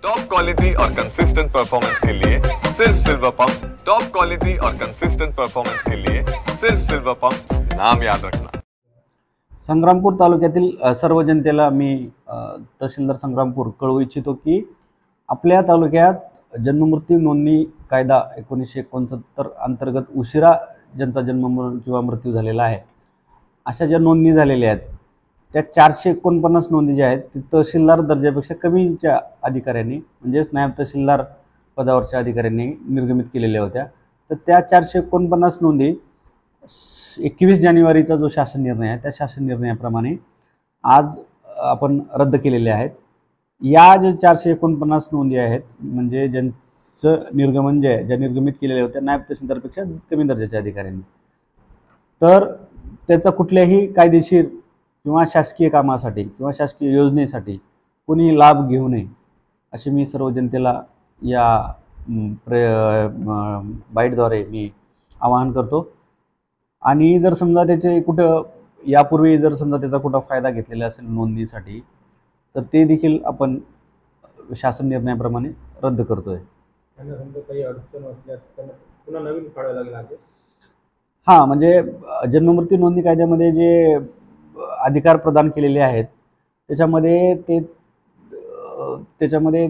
Top quality और consistent performance के लिए सिर्फ सिल्वर पंप्स। टॉप क्वालिटी और कंसिस्टेंट परफॉर्मेंस के लिए सिर्फ सिल्वर पंप्स, नाम याद रखना। संग्रामपूर तालुक्यातील सर्व जनतेला मी तहसीलदार संग्रामपूर कळवू इच्छितो की आपल्या तालुक्यात जन्ममृत्यू नोंदणी कायदा 1969 अंतर्गत उशिरा ज्यांचा जन्म किंवा मृत्यू झालेला आहे अशा ज्या नोंदणी झालेल्या आहेत त्या 449 नोंदी ज्या आहेत ती तहसीलदार दर्जापेक्षा कमीच्या अधिकाऱ्यांनी म्हणजेच नायब तहसीलदार पदावरच्या अधिकाऱ्यांनी निर्गमित केलेल्या होत्या। तर त्या 449 नोंदी 21 जानेवारीचा जो शासन निर्णय आहे त्या शासन निर्णयाप्रमाणे आज आपण रद्द केलेले आहेत। या जे 449 नोंदी आहेत म्हणजे ज्यांचं निर्गमन जे ज्या निर्गमित केलेल्या होत्या नायब तहसीलदारपेक्षा कमी दर्जाच्या अधिकाऱ्यांनी, तर त्याचा कुठल्याही कायदेशीर किंवा शासकीय कामासाठी किंवा शासकीय योजनेसाठी कोणी लाभ घेऊ नये अशी मी सर्व जनतेला या बाईटद्वारे मी आवाहन करतो। आणि जर समजा त्याचे कुठं यापूर्वी जर समजा त्याचा कुठं फायदा घेतलेला असेल नोंदणीसाठी तर ते देखील आपण शासन निर्णयाप्रमाणे रद्द करतोय। त्यांना समजा काही अडचण असल्यास त्यांना पुन्हा नवीन काढावं लागेल आदेश। हां, म्हणजे जन्ममृत्यू नोंदणी कायद्यामध्ये जे अधिकार प्रदान केलेले आहेत त्याच्यामध्ये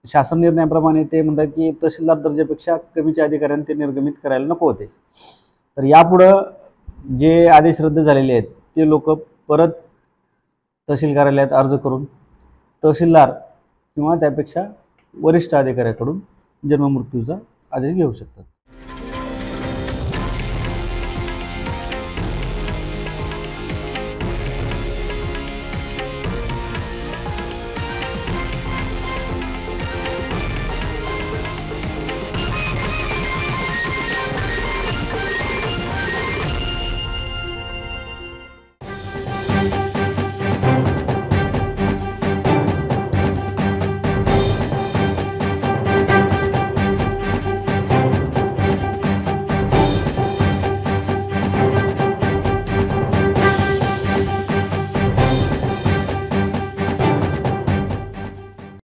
शासन निर्णयाप्रमाणे ते म्हणतात की तहसीलदार दर्जापेक्षा कमीच्या अधिकाऱ्यांनी ते निर्गमित करायला नको होते। तर यापुढं जे आदेश रद्द झालेले आहेत ते लोक परत तहसील कार्यालयात अर्ज करून तहसीलदार किंवा त्यापेक्षा वरिष्ठ अधिकाऱ्याकडून जन्ममृत्यूचा आदेश घेऊ शकतात।